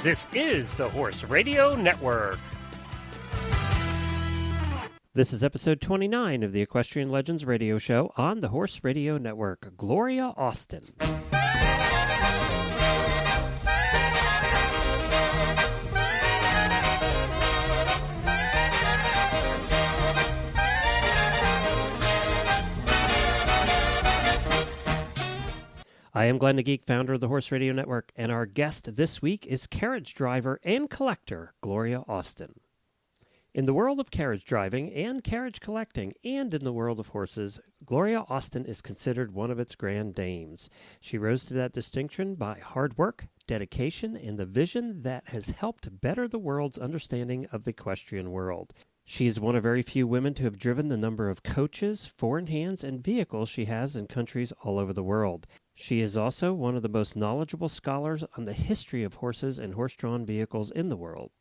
This is the Horse Radio Network. This is episode 29 of the Equestrian Legends radio show on the Horse Radio Network. Gloria Austin. I am Glenn the Geek, founder of the Horse Radio Network, and our guest this week is carriage driver and collector Gloria Austin. In the world of carriage driving and carriage collecting, and in the world of horses, Gloria Austin is considered one of its grand dames. She rose to that distinction by hard work, dedication, and the vision that has helped better the world's understanding of the equestrian world. She is one of very few women to have driven the number of coaches, four-in-hands, and vehicles she has in countries all over the world. She is also one of the most knowledgeable scholars on the history of horses and horse-drawn vehicles in the world.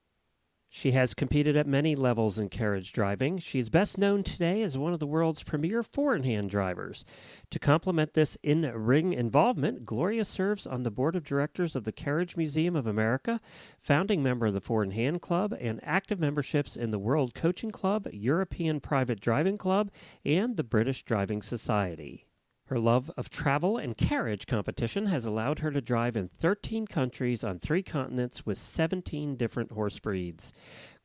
She has competed at many levels in carriage driving. She is best known today as one of the world's premier four-in-hand drivers. To complement this in-ring involvement, Gloria serves on the board of directors of the Carriage Museum of America, founding member of the Four-in-Hand Club, and active memberships in the World Coaching Club, European Private Driving Club, and the British Driving Society. Her love of travel and carriage competition has allowed her to drive in 13 countries on 3 continents with 17 different horse breeds.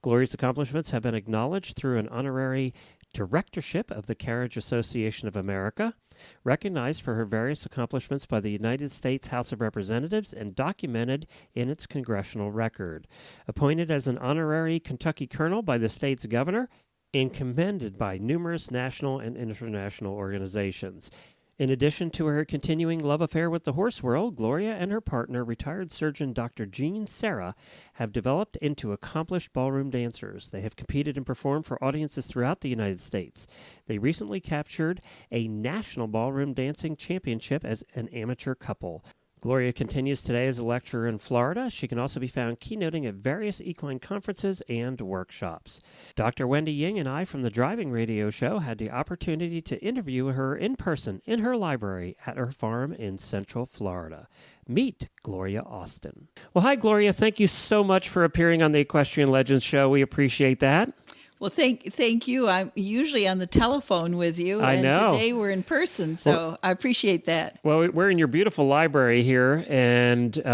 Gloria's accomplishments have been acknowledged through an honorary directorship of the Carriage Association of America, recognized for her various accomplishments by the United States House of Representatives and documented in its congressional record, appointed as an honorary Kentucky colonel by the state's governor, and commended by numerous national and international organizations. In addition to her continuing love affair with the horse world, Gloria and her partner, retired surgeon Dr. Jean Serra, have developed into accomplished ballroom dancers. They have competed and performed for audiences throughout the United States. They recently captured a national ballroom dancing championship as an amateur couple. Gloria continues today as a lecturer in Florida. She can also be found keynoting at various equine conferences and workshops. Dr. Wendy Ying and I from the Driving Radio Show had the opportunity to interview her in person in her library at her farm in Central Florida. Meet Gloria Austin. Well, hi, Gloria. Thank you so much for appearing on the Equestrian Legends Show. We appreciate that. Well, thank you. I'm usually on the telephone with you, I know. Today we're in person, so I appreciate that. Well, we're in your beautiful library here, and it's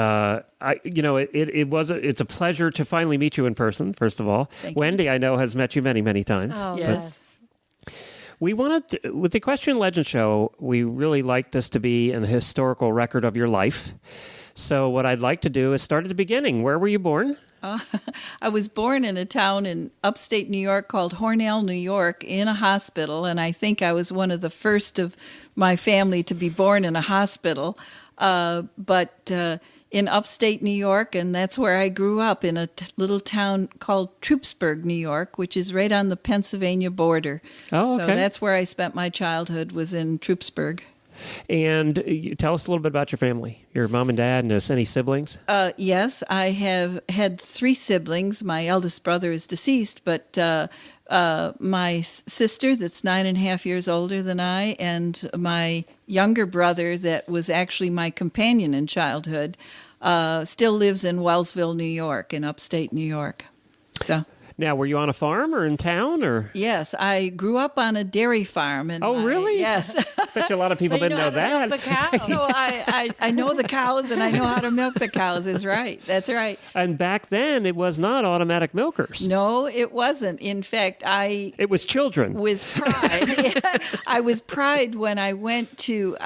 a pleasure to finally meet you in person. First of all, Wendy, I know, has met you many, many times. Oh, yes. We wanted to, with the Equestrian Legend Show, we really like this to be an historical record of your life. So what I'd like to do is start at the beginning. Where were you born? I was born in a town in upstate New York called Hornell, New York, in a hospital, and I think I was one of the first of my family to be born in a hospital. But in upstate New York, and that's where I grew up, in a little town called Troopsburg, New York, which is right on the Pennsylvania border. Oh, okay. So that's where I spent my childhood, was in Troopsburg. And tell us a little bit about your family, your mom and dad, and any siblings. Yes, I have had 3 siblings. My eldest brother is deceased, but my sister that's 9.5 years older than I, and my younger brother that was actually my companion in childhood, still lives in Wellsville, New York, in upstate New York. So. Now, were you on a farm or in town, or? Yes, I grew up on a dairy farm. And really? Yes. I bet you a lot of people didn't know that. The cows. So I know the cows, and I know how to milk the cows. Is right. That's right. And back then, it was not automatic milkers. No, it wasn't. In fact, it was children. With pride. I was pride when I went to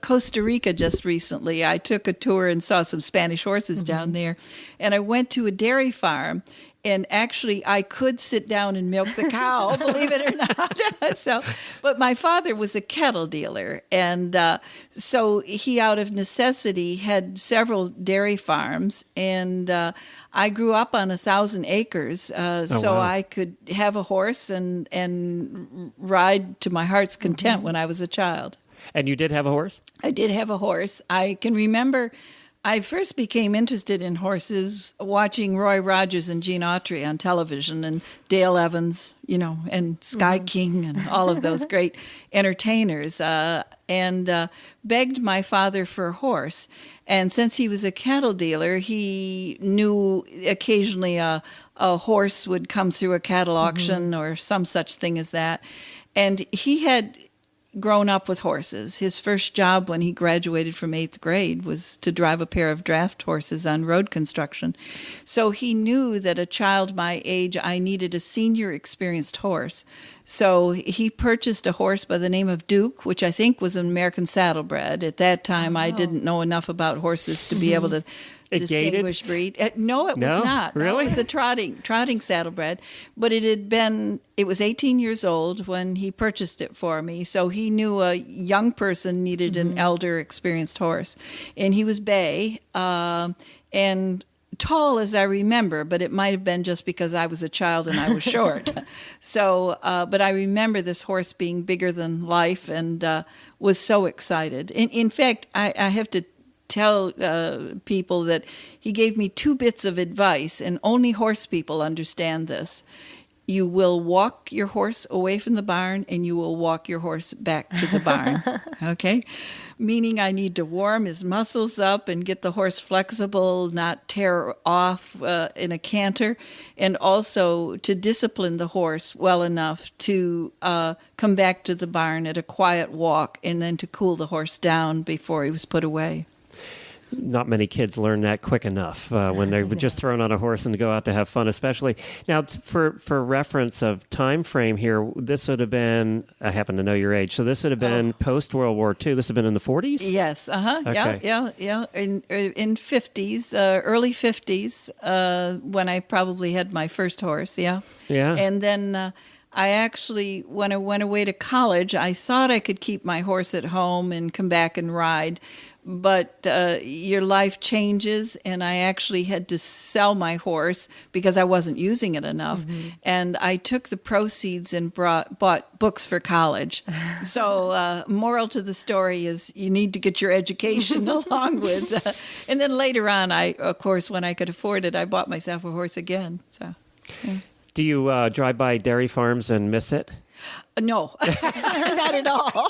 Costa Rica just recently. I took a tour and saw some Spanish horses down there, and I went to a dairy farm. And actually, I could sit down and milk the cow, believe it or not. But my father was a cattle dealer, and so he, out of necessity, had several dairy farms. And I grew up on 1,000 acres, so wow. I could have a horse and ride to my heart's content when I was a child. And you did have a horse? I did have a horse. I can remember I first became interested in horses watching Roy Rogers and Gene Autry on television, and Dale Evans, and Sky King and all of those great entertainers, and begged my father for a horse. And since he was a cattle dealer, he knew occasionally a horse would come through a cattle auction or some such thing as that. And he had grown up with horses. His first job when he graduated from 8th grade was to drive a pair of draft horses on road construction. So he knew that a child my age, I needed a senior experienced horse. So he purchased a horse by the name of Duke, which I think was an American saddlebred. At that time, I didn't know enough about horses to be able to distinguish breed. No, it was not. Really? No, it was a trotting saddlebred. But it was 18 years old when he purchased it for me. So he knew a young person needed an elder, experienced horse. And he was bay and tall as I remember, but it might have been just because I was a child and I was short. So, but I remember this horse being bigger than life and was so excited. In fact, I have to tell people that he gave me 2 bits of advice, and only horse people understand this. You will walk your horse away from the barn, and you will walk your horse back to the barn. Okay? Meaning I need to warm his muscles up and get the horse flexible, not tear off in a canter, and also to discipline the horse well enough to come back to the barn at a quiet walk, and then to cool the horse down before he was put away. Not many kids learn that quick enough when they're just thrown on a horse and go out to have fun, especially. Now, for reference of time frame here, this would have been, I happen to know your age, so this would have been post-World War II. This would have been in the 40s? Yes, Okay. Yeah. In 50s, early 50s, when I probably had my first horse, yeah. And then I actually, when I went away to college, I thought I could keep my horse at home and come back and ride. But your life changes, and I actually had to sell my horse because I wasn't using it enough. And I took the proceeds and bought books for college. So moral to the story is you need to get your education along with. And then later on, of course, when I could afford it, I bought myself a horse again. So. Yeah. Do you drive by dairy farms and miss it? No, not at all.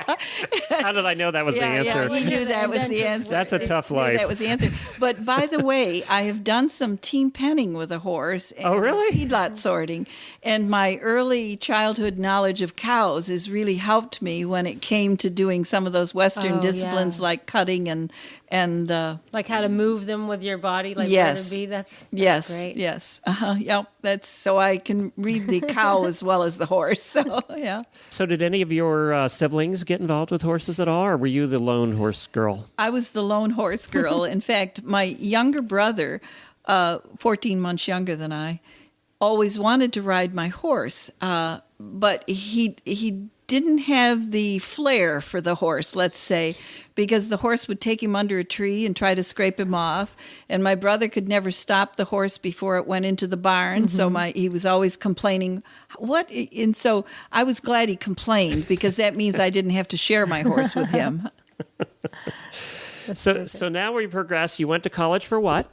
How did I know that was the answer? Yeah, he knew that was the answer. That's a tough life. That was the answer. But by the way, I have done some team penning with a horse. And oh, really? Feedlot sorting. And my early childhood knowledge of cows has really helped me when it came to doing some of those Western disciplines like cutting and like how to move them with your body, like yes. where to be. That's great. Yes. Yep. That's so I can read the cow as well as the horse. So yeah. So did any of your siblings get involved with horses at all, or were you the lone horse girl? I was the lone horse girl. In fact, my younger brother, 14 months younger than I, always wanted to ride my horse, but he didn't have the flair for the horse, let's say, because the horse would take him under a tree and try to scrape him off. And my brother could never stop the horse before it went into the barn. So he was always complaining. And so I was glad he complained, because that means I didn't have to share my horse with him. So now we progress. You went to college for what?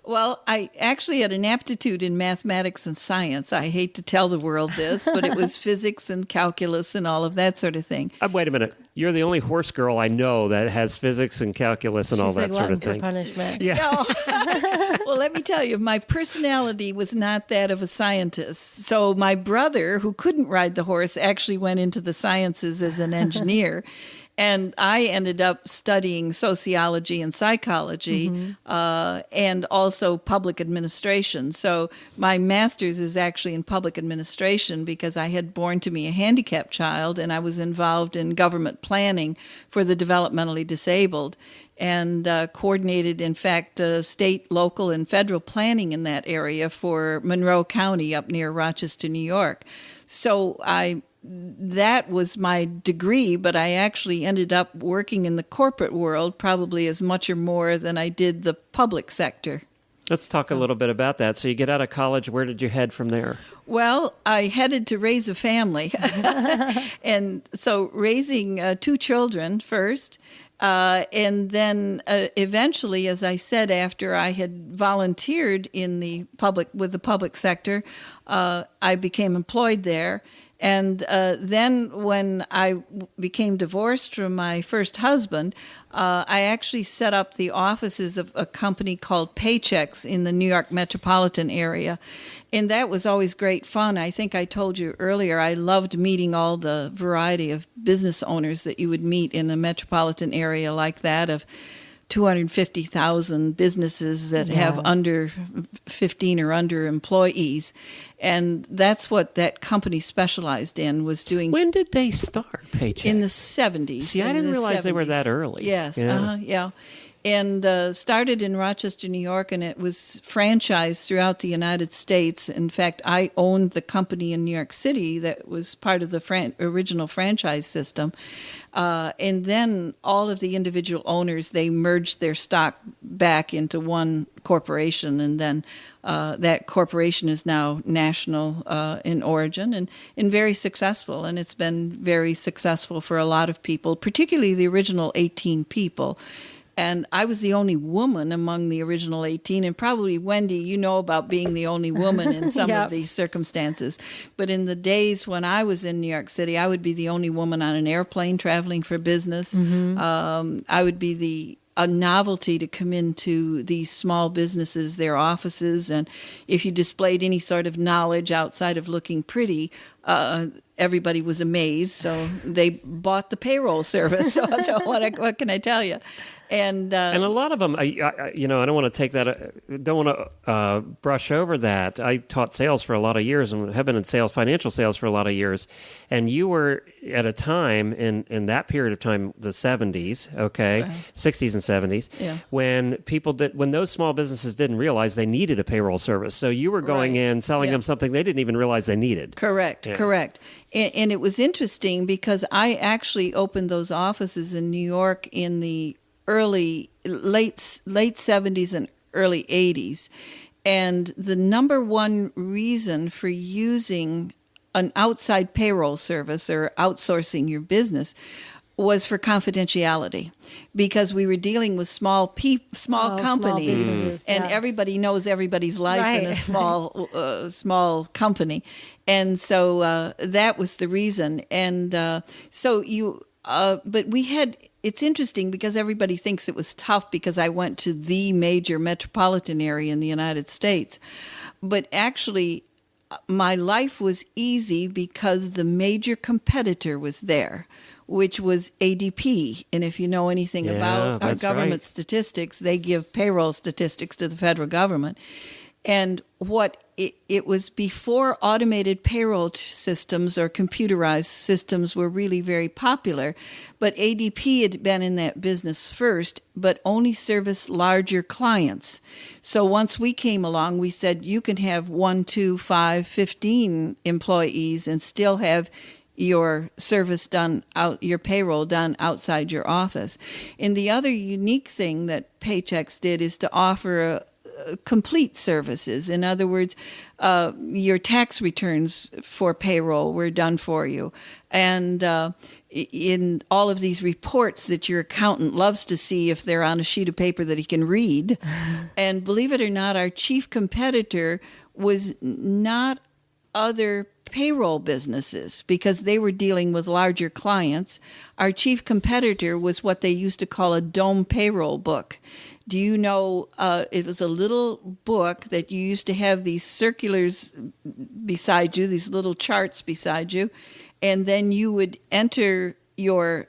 Well, I actually had an aptitude in mathematics and science. I hate to tell the world this, but it was physics and calculus and all of that sort of thing. Wait a minute. You're the only horse girl I know that has physics and calculus and all that sort of thing. For punishment. Yeah. No. Well, let me tell you, my personality was not that of a scientist. So my brother, who couldn't ride the horse, actually went into the sciences as an engineer. And I ended up studying sociology and psychology and also public administration. So my master's is actually in public administration because I had born to me a handicapped child, and I was involved in government planning for the developmentally disabled and coordinated, in fact, state, local, and federal planning in that area for Monroe County up near Rochester, New York. So that was my degree, but I actually ended up working in the corporate world probably as much or more than I did the public sector. Let's talk a little bit about that. So you get out of college. Where did you head from there? Well, I headed to raise a family. And so raising 2 children first, And then eventually, as I said, after I had volunteered in the public sector, I became employed there. And then when I became divorced from my first husband, I actually set up the offices of a company called Paychecks in the New York metropolitan area. And that was always great fun. I think I told you earlier, I loved meeting all the variety of business owners that you would meet in a metropolitan area like that of 250,000 businesses that have under 15 or under employees. And that's what that company specialized in, was doing. When did they start Paycheck? In the 70s. See, I didn't realize they were that early. Yes, Yeah. yeah. And started in Rochester, New York, and it was franchised throughout the United States. In fact, I owned the company in New York City that was part of the original franchise system. And then all of the individual owners, they merged their stock back into one corporation, and then that corporation is now national in origin and very successful. And it's been very successful for a lot of people, particularly the original 18 people. And I was the only woman among the original 18. And probably, Wendy, you know about being the only woman in some of these circumstances. But in the days when I was in New York City, I would be the only woman on an airplane traveling for business. I would be a novelty to come into these small businesses, their offices. And if you displayed any sort of knowledge outside of looking pretty, everybody was amazed. So they bought the payroll service. So what can I tell you? And a lot of them, I don't want to take that, don't want to brush over that. I taught sales for a lot of years and have been in sales, financial sales for a lot of years. And you were at a time in that period of time, the 70s, okay, 60s and 70s, when those small businesses didn't realize they needed a payroll service. So you were going in, selling them something they didn't even realize they needed. Correct. And it was interesting because I actually opened those offices in New York in the late 70s and early 80s. And the number one reason for using an outside payroll service or outsourcing your business was for confidentiality, because we were dealing with small companies, and everybody knows everybody's life in a small company. And so that was the reason. And but we had, it's interesting because everybody thinks it was tough because I went to the major metropolitan area in the United States. But actually, my life was easy because the major competitor was there, which was ADP. And if you know anything about our government statistics, they give payroll statistics to the federal government. And it was before automated payroll systems or computerized systems were really very popular. But ADP had been in that business first, but only serviced larger clients. So once we came along, we said, you can have 1, 2, 5, 15 employees and still have your service done out, your payroll done outside your office. And the other unique thing that Paychecks did is to offer complete services. In other words, your tax returns for payroll were done for you. And in all of these reports that your accountant loves to see if they're on a sheet of paper that he can read. And believe it or not, our chief competitor was not other payroll businesses because they were dealing with larger clients. Our chief competitor was what they used to call a dome payroll book. Do you know, it was a little book that you used to have these circulars beside you, these little charts beside you, and then you would enter your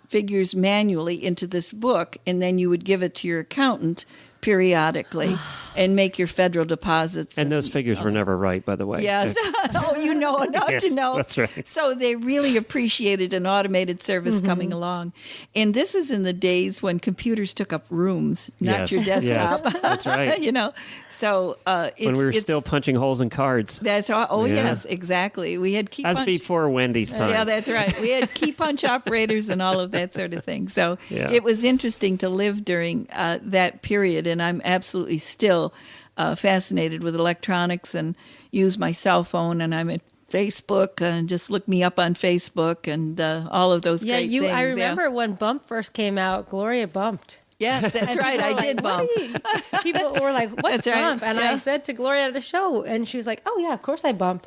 figures manually into this book, and then you would give it to your accountant periodically and make your federal deposits. And those figures were never right, by the way. Yes. Oh, you know enough to know. That's right. So they really appreciated an automated service coming along. And this is in the days when computers took up rooms, not your desktop. Yes, that's right. You know, so when we were still punching holes in cards. That's right. Oh, yes, exactly. We had key That's punch. before Wendy's time. Yeah, that's right. We had key punch operators and all of that sort of thing. So it was interesting to live during that period. And I'm absolutely still fascinated with electronics and use my cell phone. And I'm Facebook, and just look me up on Facebook and all of those Yeah, great things. I remember when Bump first came out, Gloria bumped. Yes, that's And right. people I were did like, bump. "What are you-" People were like, "What's That's right. Bump?" And Yeah. I said to Gloria at the show, and she was like, "Oh yeah, of course I bump."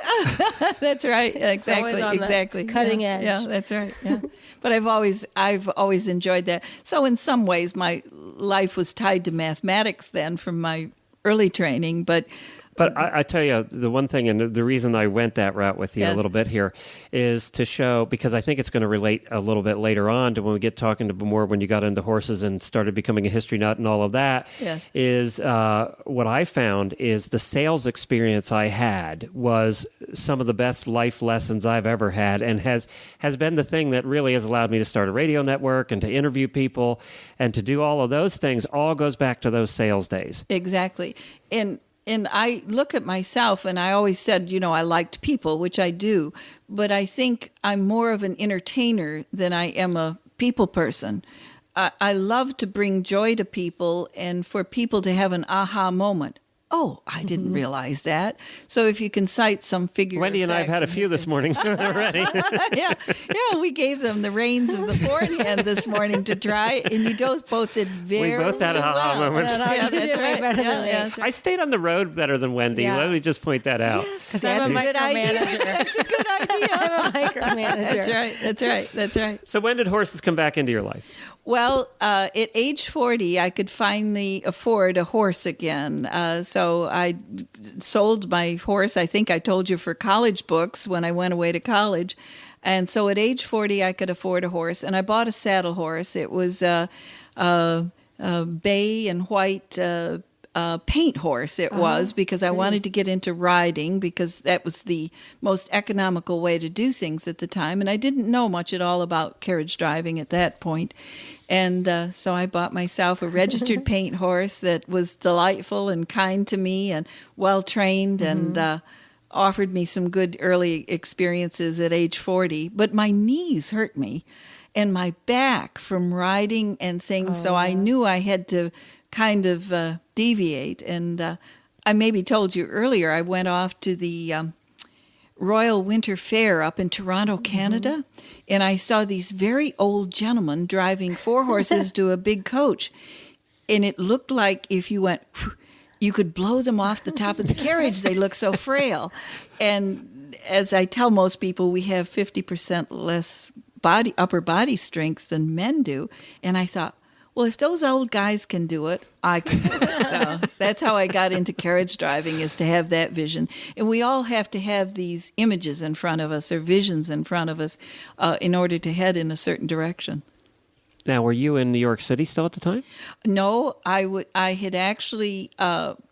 That's right. Exactly. on the Exactly. cutting Yeah. edge. Yeah, that's right. Yeah. But I've always enjoyed that. So in some ways, my life was tied to mathematics then from my early training. But I tell you, the one thing, and the reason I went that route with you a Yes. little bit here, is to show, because I think it's going to relate a little bit later on to when we get talking to more when you got into horses and started becoming a history nut and all of that, Yes. is what I found is the sales experience I had was some of the best life lessons I've ever had, and has been the thing that really has allowed me to start a radio network and to interview people and to do all of those things. All goes back to those sales days. exactly. And I look at myself, and I always said, I liked people, which I do, but I think I'm more of an entertainer than I am a people person. I love to bring joy to people and for people to have an aha moment. Oh, I didn't realize that. So if you can cite some figure, Wendy and I have had a few this morning already. yeah, we gave them the reins of the forehand this morning to try, and you both did very We both had aha well. moments. Yeah, Yeah, you did that's way right. better Yeah, than me. that's right. I stayed on the road better than Wendy. Yeah. Let me just point that out. Yes, I'm that's a a good idea. micromanager. That's a good idea. I'm a micromanager. That's right. That's right. That's right. So when did horses come back into your life? Well, at age 40, I could finally afford a horse again. So I sold my horse, I think I told you, for college books when I went away to college. And so at age 40, I could afford a horse. And I bought a saddle horse. It was a bay and white paint horse it was, because I wanted to get into riding, because that was the most economical way to do things at the time. And I didn't know much at all about carriage driving at that point. And so I bought myself a registered paint horse that was delightful and kind to me and well-trained, and offered me some good early experiences at age 40. But my knees hurt me and my back from riding and things, so I knew I had to kind of deviate. And I maybe told you earlier, I went off to the Royal Winter Fair up in Toronto, Canada, and I saw these very old gentlemen driving 4 horses to a big coach. And it looked like if you went, you could blow them off the top of the carriage. They look so frail. And as I tell most people, we have 50% less upper body strength than men do. And I thought, well, if those old guys can do it, I can do it. So that's how I got into carriage driving, is to have that vision. And we all have to have these images in front of us, or visions in front of us, in order to head in a certain direction. Now, were you in New York City still at the time? No, I had actually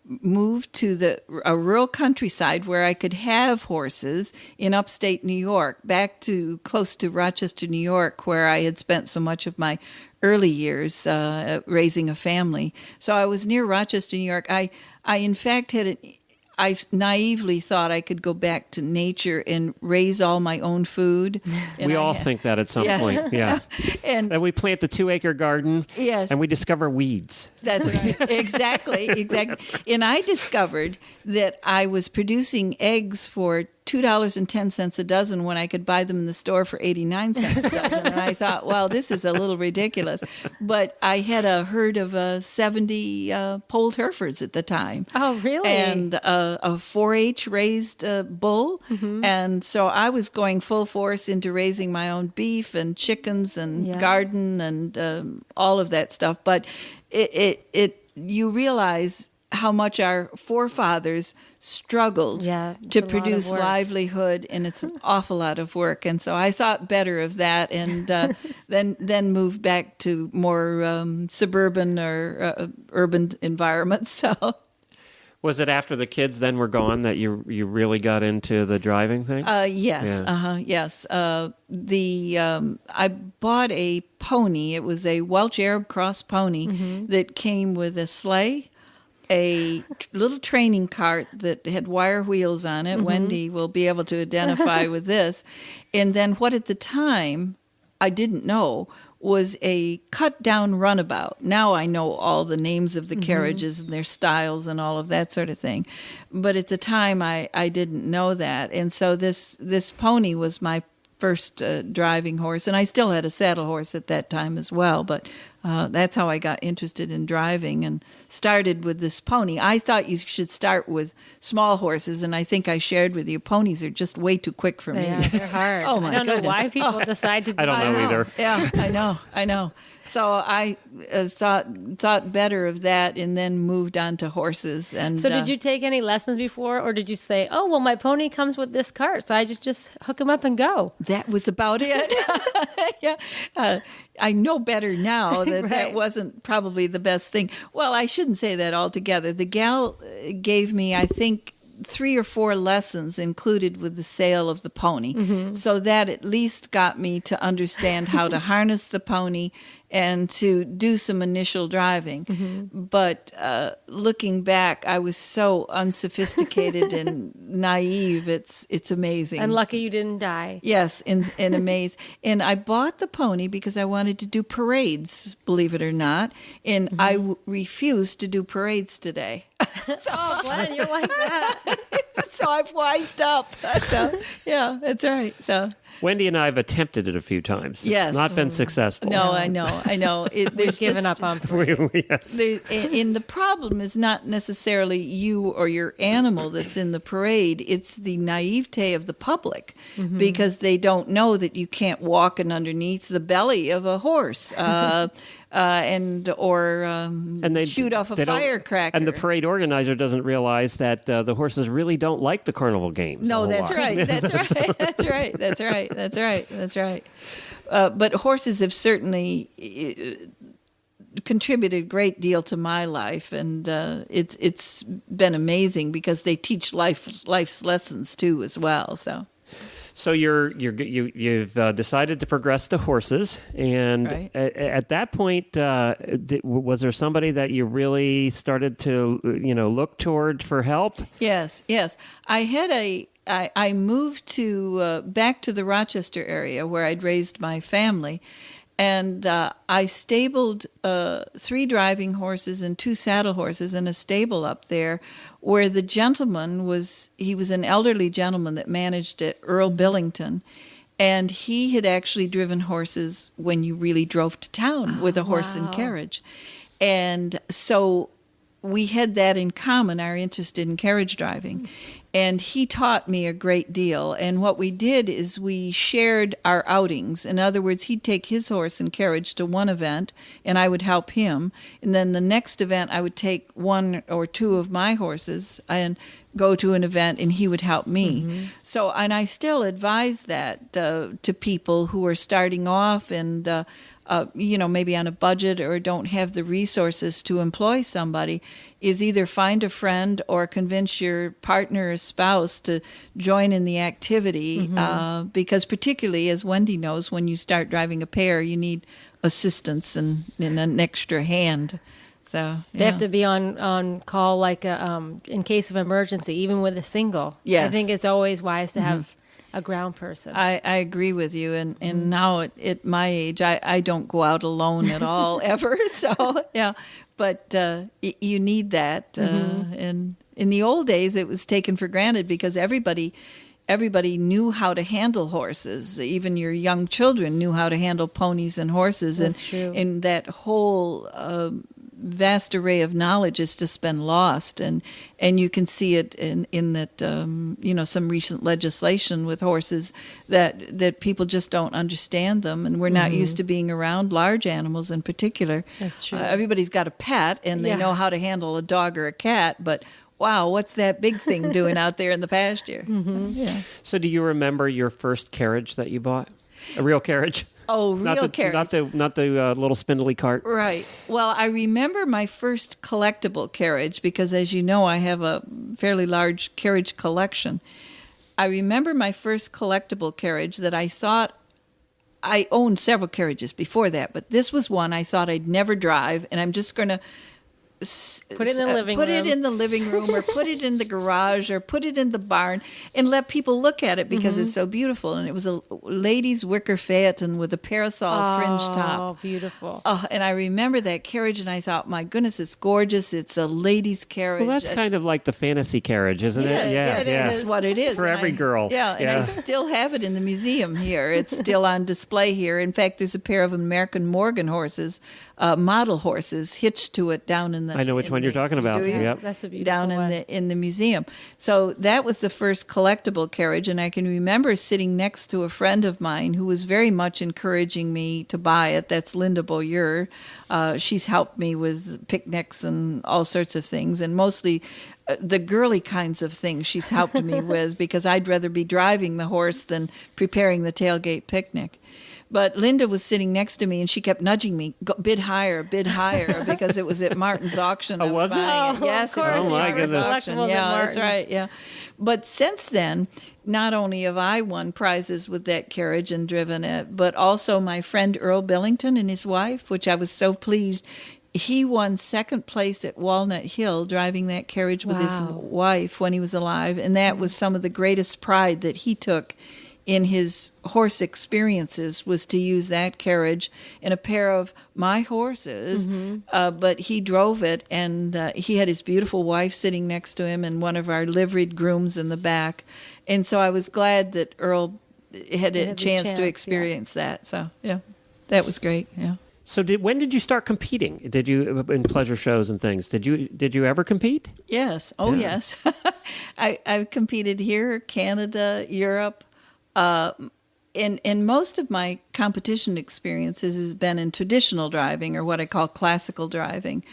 moved to a rural countryside where I could have horses in upstate New York, back to close to Rochester, New York, where I had spent so much of my early years raising a family. So I was near Rochester, New York. I in fact I naively thought I could go back to nature and raise all my own food. And We all think that at some Yes. point, yeah. And And we plant the 2-acre garden, Yes. and we discover weeds. that's right. Exactly. And I discovered that I was producing eggs for $2.10 a dozen when I could buy them in the store for 89 cents a dozen. And I thought, well, this is a little ridiculous. But I had a herd of 70 polled Herefords at the time. Oh, really? And a 4-H raised bull. And so I was going full force into raising my own beef and chickens and Yeah. garden and all of that stuff. But you realize how much our forefathers struggled Yeah, it's to a lot of produce work. livelihood, and it's an awful lot of work. And so I thought better of that, and then moved back to more suburban or urban environments. So Was it after the kids then were gone that you really got into the driving thing? yes, Yeah. yes. I bought a pony. It was a Welsh Arab cross pony that came with a sleigh, a little training cart that had wire wheels on it. Wendy will be able to identify with this. And then what at the time I didn't know was a cut-down runabout. Now I know all the names of the carriages and their styles and all of that sort of thing. But at the time, I didn't know that. And so this pony was my first driving horse. And I still had a saddle horse at that time as well. But that's how I got interested in driving and started with this pony. I thought you should start with small horses, and I think I shared with you, ponies are just way too quick for me. They're hard. Oh, my I don't know goodness. why people decide to do I don't know either. Yeah, I know. So I thought better of that, and then moved on to horses. And So did you take any lessons before, or did you say, oh, well, my pony comes with this cart, so I just hook him up and go? That was about it. Yeah. I know better now that Right. that wasn't probably the best thing. Well, I shouldn't say that altogether. The gal gave me, I think, 3 or 4 lessons included with the sale of the pony. So that at least got me to understand how to harness the pony and to do some initial driving. But looking back, I was so unsophisticated and naive. It's amazing. And lucky you didn't die. Yes, in amaze. And I bought the pony because I wanted to do parades, believe it or not. And I refused to do parades today. Oh, Glenn, you're like that. So I've wised up. So, yeah, that's right. So, Wendy and I have attempted it a few times. It's Yes. not been successful. no, I know. There's Given just, up on Yes. And the problem is not necessarily you or your animal that's in the parade. It's the naivete of the public because they don't know that you can't walk in underneath the belly of a horse or shoot off a they don't- firecracker. And the parade organizer doesn't realize that the horses really don't like the carnival games. a No, whole that's lot. right. That's right. But horses have certainly contributed a great deal to my life, and it's been amazing because they teach life's lessons too as well. So you've decided to progress to horses, and Right. at that point, was there somebody that you really started to look toward for help? Yes. I had I moved back to the Rochester area where I'd raised my family, and I stabled 3 driving horses and 2 saddle horses in a stable up there where the gentleman was an elderly gentleman that managed at Earl Billington. And he had actually driven horses when you really drove to town with a horse and carriage. And so we had that in common, our interest in carriage driving. And he taught me a great deal. And what we did is we shared our outings. In other words, he'd take his horse and carriage to one event, and I would help him. And then the next event, I would take 1 or 2 of my horses and go to an event, and he would help me. So, and I still advise that to people who are starting off and maybe on a budget or don't have the resources to employ somebody, is either find a friend or convince your partner or spouse to join in the activity. Because particularly, as Wendy knows, when you start driving a pair, you need assistance and an extra hand. So They have to be on call like in case of emergency, even with a single. Yes. I think it's always wise to have a ground person. I agree with you, and now at my age, I don't go out alone at all ever. So yeah, but you need that. And in the old days, it was taken for granted because everybody knew how to handle horses. Even your young children knew how to handle ponies and horses. That's true. And that whole vast array of knowledge has just been lost, and you can see it in that some recent legislation with horses that people just don't understand them, and we're not used to being around large animals in particular. That's true. Everybody's got a pet and they know how to handle a dog or a cat, but wow, what's that big thing doing out there in the pasture? Yeah. So do you remember your first carriage that you bought? A real carriage? Oh, real carriage. Not the little spindly cart. Right. Well, I remember my first collectible carriage because, as you know, I have a fairly large carriage collection. I remember my first collectible carriage that I thought I owned several carriages before that, but this was one I thought I'd never drive, and I'm just going to Put it in the living put room. it in the living room, or put it in the garage, or put it in the barn, and let people look at it because it's so beautiful. And it was a lady's wicker phaeton with a parasol fringe top. Oh, beautiful. Oh, and I remember that carriage, and I thought, my goodness, it's gorgeous. It's a lady's carriage. Well, that's kind of like the fantasy carriage, isn't it? Yes, that's what it is. For And every girl. Yeah, and I still have it in the museum here. It's still on display here. In fact, there's a pair of American Morgan horses, model horses, hitched to it down in the. I know which one you're talking about. Do you? Yep. That's a beautiful Down one. in the museum. So that was the first collectible carriage, and I can remember sitting next to a friend of mine who was very much encouraging me to buy it. That's Linda Boyer. She's helped me with picnics and all sorts of things, and mostly the girly kinds of things she's helped me with, because I'd rather be driving the horse than preparing the tailgate picnic. But Linda was sitting next to me, and she kept nudging me, bid higher, because it was at Martin's auction. Oh, was it? buying Oh, Yes, of course. it was Oh, my at Martin's goodness. auction. Collectibles at Yeah, that's Martin's. right. Yeah, but since then, not only have I won prizes with that carriage and driven it, but also my friend Earl Billington and his wife, which I was so pleased. He won second place at Walnut Hill driving that carriage with his Wow. wife when he was alive, and that was some of the greatest pride that he took in his horse experiences, was to use that carriage in a pair of my horses. But he drove it, and he had his beautiful wife sitting next to him and one of our liveried grooms in the back. And so I was glad that Earl had a Had the chance chance, to yeah. experience that. So, yeah, that was great. Yeah. So when did you start competing? Did you in pleasure shows and things? Did you ever compete? Yes. Oh, Yeah. yes. I've competed here, Canada, Europe. And most of my competition experiences has been in traditional driving, or what I call classical driving,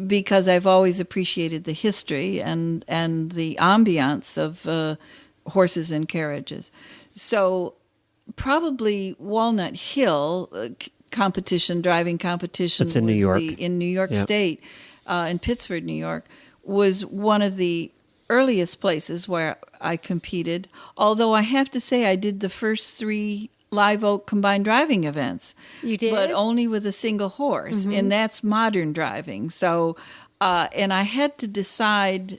because I've always appreciated the history and the ambiance of horses and carriages. So probably Walnut Hill driving competition. That's in New was York. In New York Yeah. State, in Pittsford, New York, was one of the earliest places where I competed, although I have to say I did the first 3 live oak combined driving events. You did? But only with a single horse, and that's modern driving. So, and I had to decide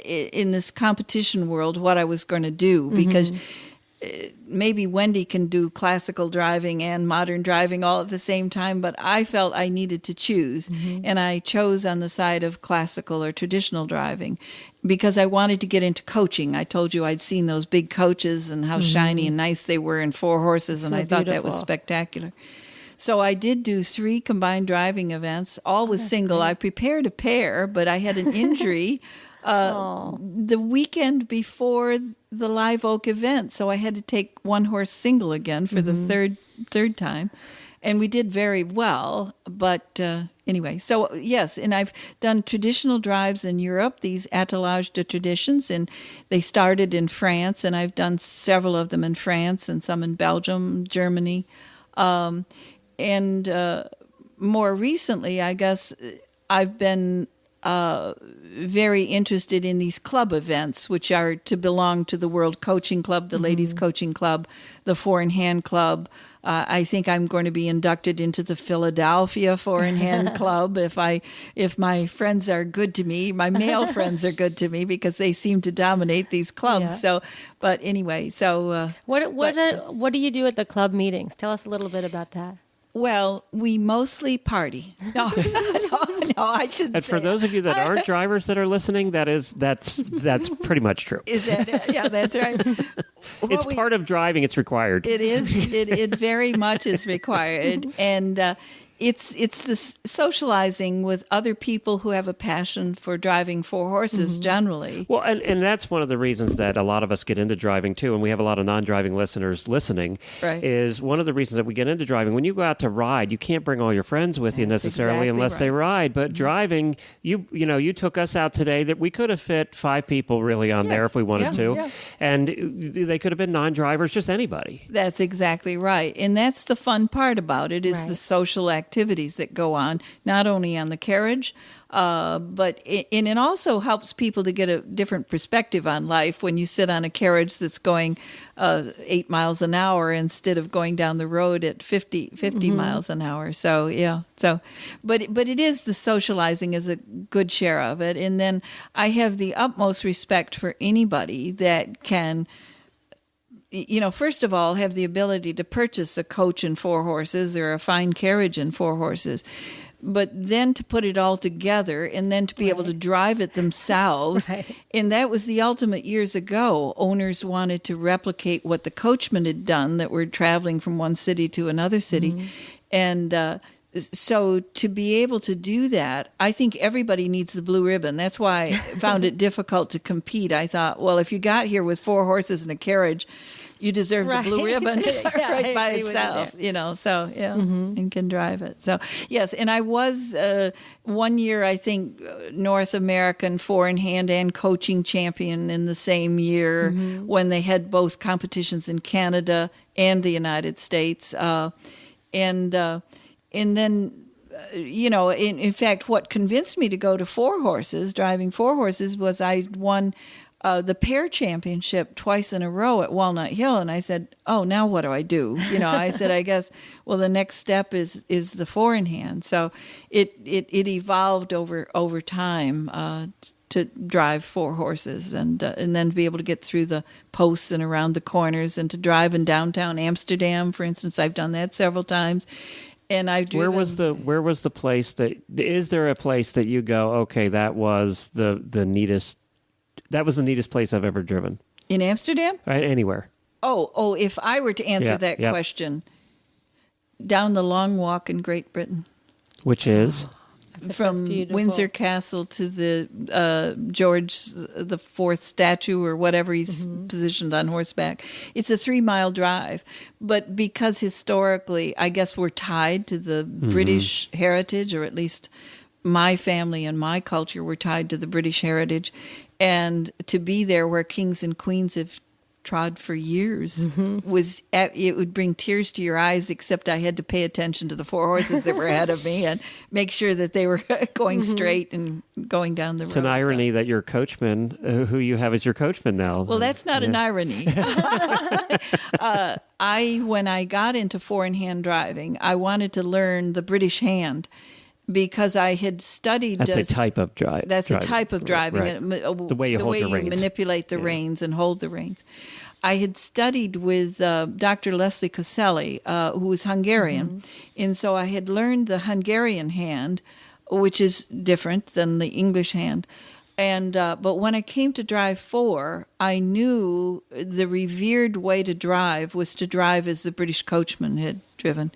in this competition world what I was going to do, because maybe Wendy can do classical driving and modern driving all at the same time, but I felt I needed to choose, and I chose on the side of classical or traditional driving because I wanted to get into coaching. I told you I'd seen those big coaches and how shiny and nice they were in 4 horses, and So I thought that was beautiful. spectacular. So I did do 3 combined driving events, all with single. I prepared a pair, but I had an injury the weekend before the live oak event, so I had to take 1 horse single again for the third time, and we did very well. But anyway, so yes, and I've done traditional drives in Europe, these attelage de traditions, and they started in France, and I've done several of them in France and some in Belgium, Germany, and more recently, I guess I've been very interested in these club events, which are to belong to the World Coaching Club, the Ladies Coaching Club, the Four in Hand Club. I think I'm going to be inducted into the Philadelphia Four in Hand Club if my friends are good to me. My male friends are good to me because they seem to dominate these clubs. Yeah. So, but anyway, so What do you do at the club meetings? Tell us a little bit about that. well, we mostly party. No, I shouldn't. And for say those of you that aren't drivers that are listening, that's pretty much true. Is that it? Yeah, that's right. It's part of driving. It's required. It is. It very much is required, and it's the socializing with other people who have a passion for driving 4 horses. Generally, Well, and that's one of the reasons that a lot of us get into driving too, and we have a lot of non-driving listeners listening, Right. is one of the reasons that we get into driving. When you go out to ride, you can't bring all your friends with you That's necessarily exactly unless they right. ride. But driving, you took us out today that we could have fit 5 people really on there Yes. if we wanted Yeah, to. yeah. And they could have been non-drivers, just anybody. that's exactly right, and that's the fun part about it is Right. the social activity. activities that go on, not only on the carriage, but it also helps people to get a different perspective on life when you sit on a carriage that's going 8 miles an hour instead of going down the road at 50 miles an hour. So, yeah. But it is the socializing is a good share of it. And then I have the utmost respect for anybody that can, first of all, have the ability to purchase a coach and 4 horses or a fine carriage and 4 horses. But then to put it all together and then to be able to drive it themselves. Right. And that was the ultimate years ago. Owners wanted to replicate what the coachmen had done that were traveling from one city to another city. And so to be able to do that, I think everybody needs the blue ribbon. That's why I found it difficult to compete. I thought, well, if you got here with 4 horses and a carriage, you deserve the blue ribbon right by itself, and can drive it. So, yes, and I was 1 year, I think, North American 4-in-hand and coaching champion in the same year when they had both competitions in Canada and the United States. And then, in fact, what convinced me to go to 4 horses, driving 4 horses, was I won the pair championship twice in a row at Walnut Hill. And I said, oh, now what do I do? I said, I guess, well, the next step is the 4-in-hand. So it evolved over time to drive 4 horses and then to be able to get through the posts and around the corners and to drive in downtown Amsterdam, for instance. I've done that several times. And I've driven. Where was the place is there a place that you go, okay, that was the neatest, that was the neatest place I've ever driven? In Amsterdam? Anywhere. Oh, if I were to answer that question, down the Long Walk in Great Britain. Which is? From Windsor Castle to the George the Fourth statue or whatever he's positioned on horseback. It's a 3-mile drive. But because historically, I guess we're tied to the British heritage, or at least my family and my culture were tied to the British heritage. And to be there where kings and queens have trod for years it would bring tears to your eyes, except I had to pay attention to the 4 horses that were ahead of me and make sure that they were going straight and going down the road. It's an irony that your coachman, who you have as your coachman now. Well, that's not an irony. When I got into 4-in-hand driving, I wanted to learn the British hand, because I had studied. That's a type of drive. That's a type of driving. Right. The way you hold the reins. Manipulate the reins and hold the reins. I had studied with Dr. Leslie Coselli, who was Hungarian, and so I had learned the Hungarian hand, which is different than the English hand. And but when I came to drive 4, I knew the revered way to drive was to drive as the British coachman had driven.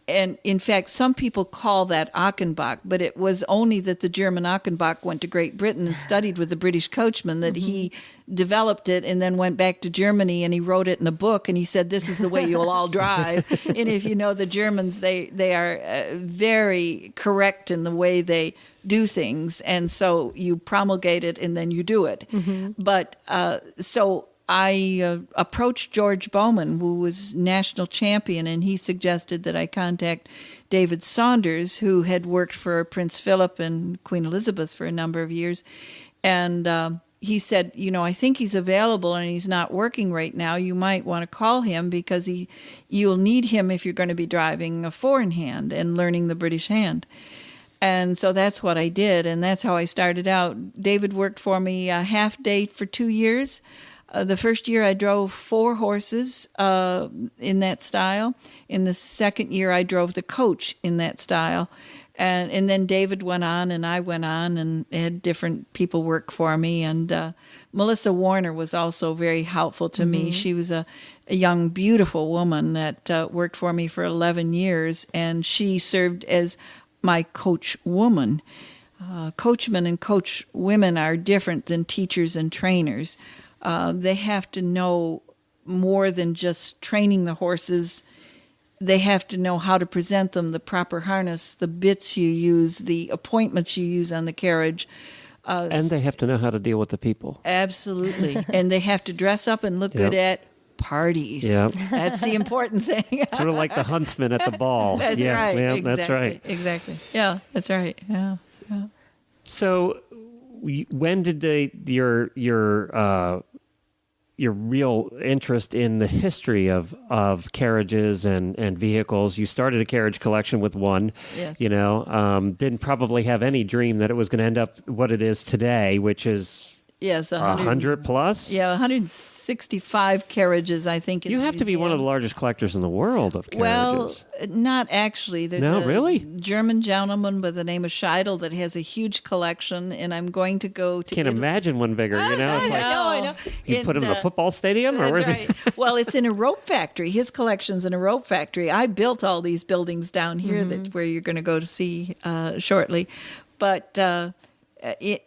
And in fact, some people call that Achenbach, but it was only that the German Achenbach went to Great Britain and studied with the British coachman that he developed it and then went back to Germany and he wrote it in a book and he said, this is the way you'll all drive. And if you know the Germans, they are very correct in the way they do things. And so you promulgate it and then you do it. But so I approached George Bowman, who was national champion, and he suggested that I contact David Saunders, who had worked for Prince Philip and Queen Elizabeth for a number of years. And he said, I think he's available and he's not working right now. You might want to call him because you'll need him if you're going to be driving a 4-in-hand and learning the British hand. And so that's what I did, and that's how I started out. David worked for me a half day for 2 years. The first year I drove 4 horses in that style. In the second year I drove the coach in that style. And then David went on and I went on and had different people work for me. And Melissa Warner was also very helpful to me. She was a young, beautiful woman that worked for me for 11 years. And she served as my coach woman. Coachmen and coach women are different than teachers and trainers. They have to know more than just training the horses. They have to know how to present them, the proper harness, the bits you use, the appointments you use on the carriage. And they have to know how to deal with the people. Absolutely. And they have to dress up and look good at parties. Yep. That's the important thing. Sort of like the huntsman at the ball. That's yeah, right. Yeah, exactly. that's right. Exactly. Yeah, that's right. Yeah. So, when did your real interest in the history of carriages and vehicles? You started a carriage collection with one. Yes. Didn't probably have any dream that it was going to end up what it is today, which is Yes, 100 plus. Yeah, 165 carriages, I think. In You the have to be one of the museum. largest collectors in the world of Well, carriages. not actually. There's No, a really? German gentleman by the name of Scheidel that has a huge collection, and I'm going to go to Can't Italy. imagine one bigger. It's like I know. you put him in a football stadium, or That's where's he? right. Well, it's in a rope factory. His collection's in a rope factory. I built all these buildings down here where you're going to go to see shortly. But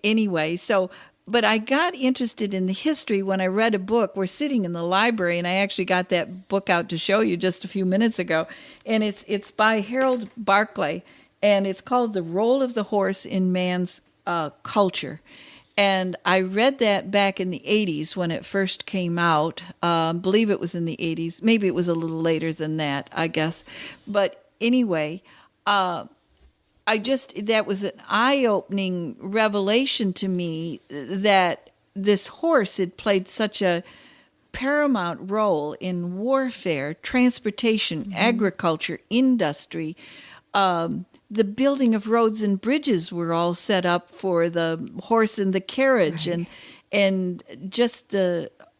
anyway, so... But I got interested in the history when I read a book. We're sitting in the library, and I actually got that book out to show you just a few minutes ago. And it's by Harold Barclay, and it's called The Role of the Horse in Man's Culture. And I read that back in the 80s when it first came out. I believe it was in the 80s. Maybe it was a little later than that, I guess. But anyway... that was an eye-opening revelation to me that this horse had played such a paramount role in warfare, transportation, agriculture, industry. The building of roads and bridges were all set up for the horse and the carriage, and just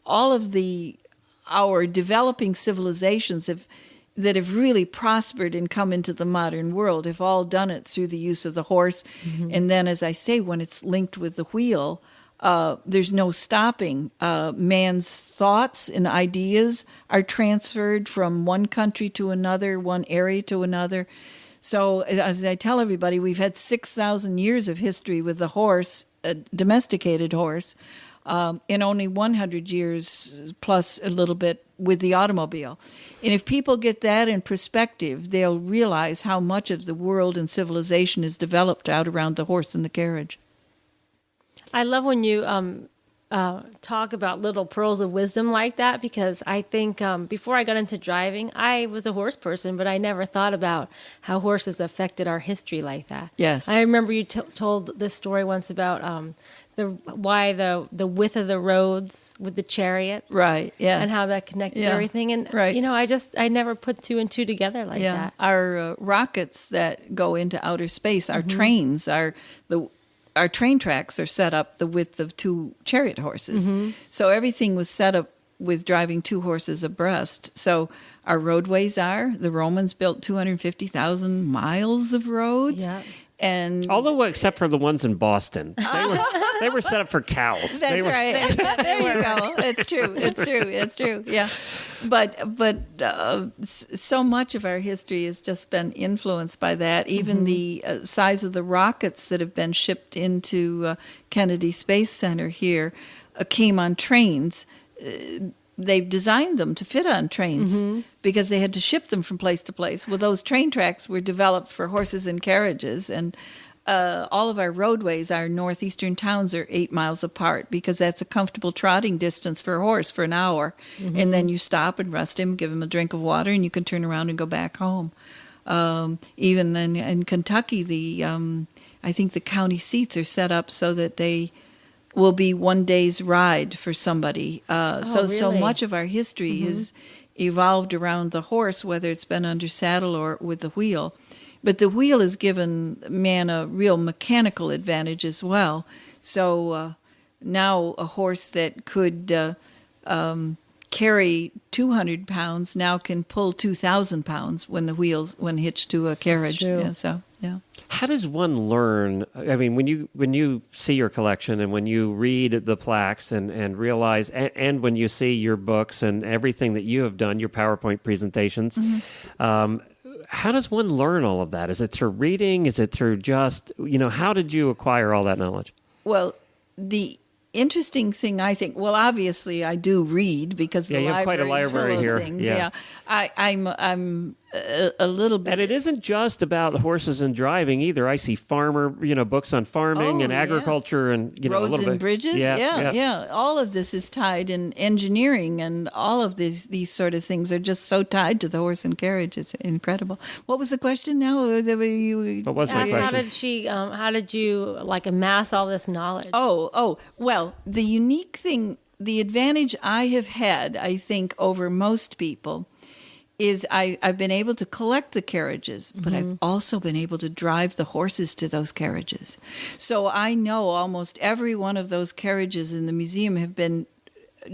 all of our developing civilizations that have really prospered and come into the modern world have all done it through the use of the horse. And then, as I say, when it's linked with the wheel, there's no stopping. Man's thoughts and ideas are transferred from one country to another, one area to another. So, as I tell everybody, we've had 6,000 years of history with the horse, a domesticated horse, in only 100 years plus a little bit with the automobile. And if people get that in perspective, they'll realize how much of the world and civilization is developed out around the horse and the carriage. I love when you talk about little pearls of wisdom like that, because I think before I got into driving, I was a horse person, but I never thought about how horses affected our history like that. Yes. I remember you told this story once about why the width of the roads with the chariot, Right, yes. and how that connected Yeah, everything. And right. I never put two and two together like that. Our rockets that go into outer space, our trains, our train tracks are set up the width of two chariot horses. So everything was set up with driving two horses abreast. So our roadways the Romans built 250,000 miles of roads. Yeah. And Although, except for the ones in Boston, they were set up for cows. that's right. There you go. It's true. It's true. Yeah. But so much of our history has just been influenced by that. Even the size of the rockets that have been shipped into Kennedy Space Center here came on trains. They've designed them to fit on trains because they had to ship them from place to place. Well, those train tracks were developed for horses and carriages, and all of our roadways, our northeastern towns, are 8 miles apart because that's a comfortable trotting distance for a horse for an hour. And then you stop and rest him, give him a drink of water, and you can turn around and go back home. Even in Kentucky, I think the county seats are set up so that they will be one day's ride for somebody. So really? much of our history has evolved around the horse, whether it's been under saddle or with the wheel. But the wheel has given man a real mechanical advantage as well. So now a horse that could carry 200 pounds now can pull 2,000 pounds when hitched to a carriage. true. Yeah, so yeah. How does one learn? I mean, when you see your collection and when you read the plaques and realize, and when you see your books and everything that you have done, your PowerPoint presentations, how does one learn all of that? Is it through reading? Is it through just, how did you acquire all that knowledge? Well, the interesting thing, I think, well, obviously I do read because the you have quite a library is library full of here. things. Yeah. I'm a little bit. And it isn't just about horses and driving either. I see farmer, books on farming and yeah. agriculture and, a Roads little and bit. bridges. Yeah. All of this is tied in engineering, and all of these sort of things are just so tied to the horse and carriage. It's incredible. What was the question now? What was my question? How did you like amass all this knowledge? Well, the unique thing, the advantage I have had, I think, over most people is I've been able to collect the carriages, but I've also been able to drive the horses to those carriages. So I know almost every one of those carriages in the museum have been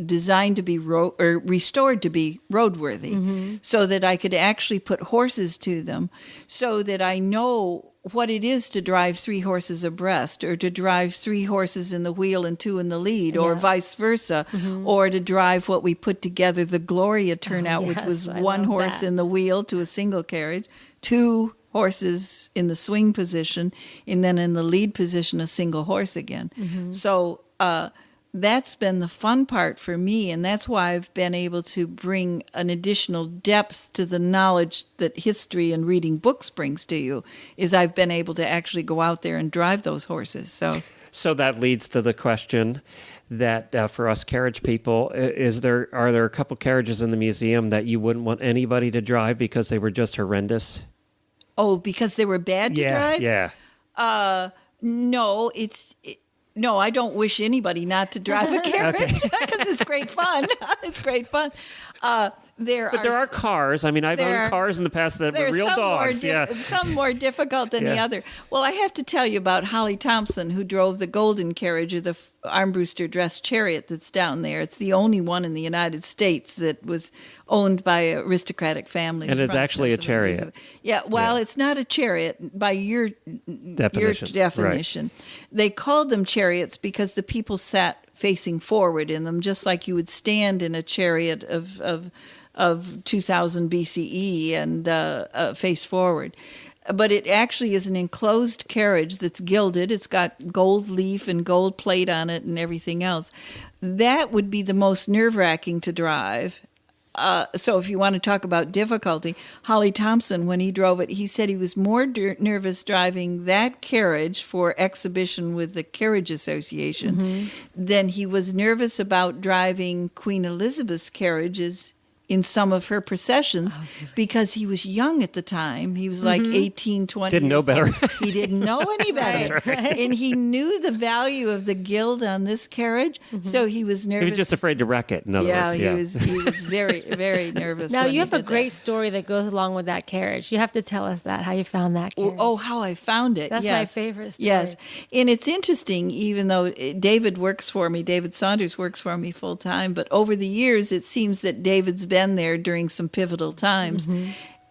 designed to be restored to be roadworthy, so that I could actually put horses to them, so that I know what it is to drive 3 horses abreast, or to drive 3 horses in the wheel and 2 in the lead, or vice versa, or to drive what we put together, the Gloria turnout, which was 1 horse in the wheel to a single carriage, 2 horses in the swing position, and then in the lead position, a single horse again. So that's been the fun part for me, and that's why I've been able to bring an additional depth to the knowledge that history and reading books brings to you, is I've been able to actually go out there and drive those horses. So that leads to the question that for us carriage people, are there a couple carriages in the museum that you wouldn't want anybody to drive because they were just horrendous? Oh, because they were bad to drive? Yeah. No, I don't wish anybody not to drive a carriage because it's great fun. It's great fun. There are cars. I mean, I've owned cars in the past that were real dogs. Some more difficult than the other. Well, I have to tell you about Holly Thompson, who drove the golden carriage, or the armbruster dressed chariot that's down there. It's the only one in the United States that was owned by aristocratic families. And it's actually a chariot. It's not a chariot by your definition. Right. They called them chariots because the people sat facing forward in them, just like you would stand in a chariot of 2000 BCE and face forward. But it actually is an enclosed carriage that's gilded. It's got gold leaf and gold plate on it and everything else. That would be the most nerve-wracking to drive. So if you want to talk about difficulty, Holly Thompson, when he drove it, he said he was more nervous driving that carriage for exhibition with the Carriage Association than he was nervous about driving Queen Elizabeth's carriages in some of her processions, because he was young at the time. He was like 18, 20 Didn't know better. He didn't know any better. Right. And he knew the value of the gild on this carriage, so he was nervous. He was just afraid to wreck it, in other words. He was very, very nervous. Now, when you he have a did great that. story that goes along with that carriage. You have to tell us that, how you found that carriage. Oh, how I found it. That's yes. my favorite story. Yes. And it's interesting, even though David Saunders works for me full time, but over the years, it seems that David's been there during some pivotal times.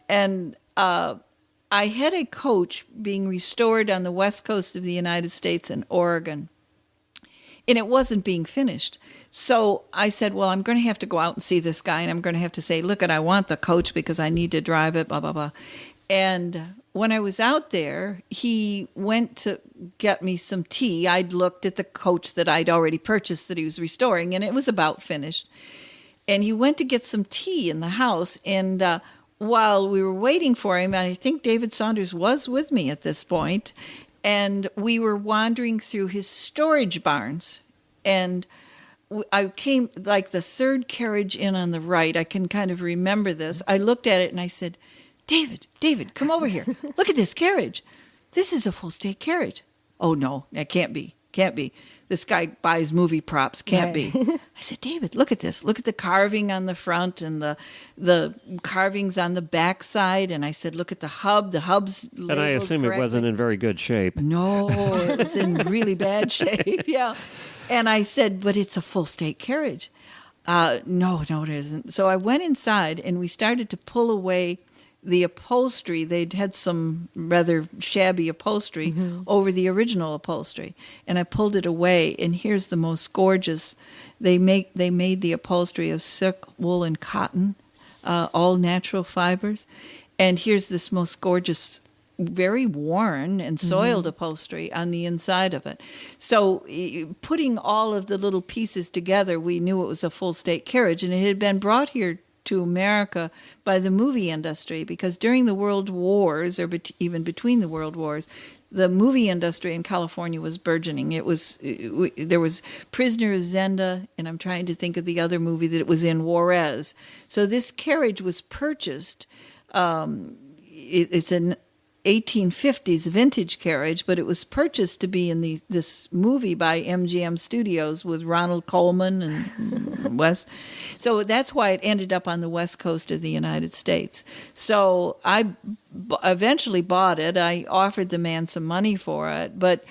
And I had a coach being restored on the west coast of the United States in Oregon, and it wasn't being finished. So I said, well, I'm going to have to go out and see this guy, and I'm going to have to say, look, I want the coach because I need to drive it, blah, blah, blah. And when I was out there, he went to get me some tea. I'd looked at the coach that I'd already purchased that he was restoring, and it was about finished. And he went to get some tea in the house, and while we were waiting for him, and I think David Saunders was with me at this point, and we were wandering through his storage barns, and I came like the third carriage in on the right. I can kind of remember this. I looked at it and I said, David, come over here. Look at this carriage. This is a full state carriage. Oh, no, that can't be. This guy buys movie props. Can't be. I said, David, look at this. Look at the carving on the front and the carvings on the back side. And I said, look at the hub. The hub's labeled And I assume correctly. it wasn't in very good shape. No, it was in really bad shape. Yeah. And I said, but it's a full state carriage. No, it isn't. So I went inside and we started to pull away the upholstery. They'd had some rather shabby upholstery over the original upholstery, and I pulled it away. And here's the most gorgeous. They made the upholstery of silk, wool, and cotton, all natural fibers. And here's this most gorgeous, very worn and soiled upholstery on the inside of it. So putting all of the little pieces together, we knew it was a full state carriage, and it had been brought here to America by the movie industry, because during the World Wars, or even between the World Wars, the movie industry in California was burgeoning. There was Prisoner of Zenda, and I'm trying to think of the other movie that it was in, Juarez. So this carriage was purchased. It's an 1850s vintage carriage, but it was purchased to be in this movie by MGM Studios with Ronald Colman and West. So that's why it ended up on the west coast of the United States. So I eventually bought it. I offered the man some money for it, but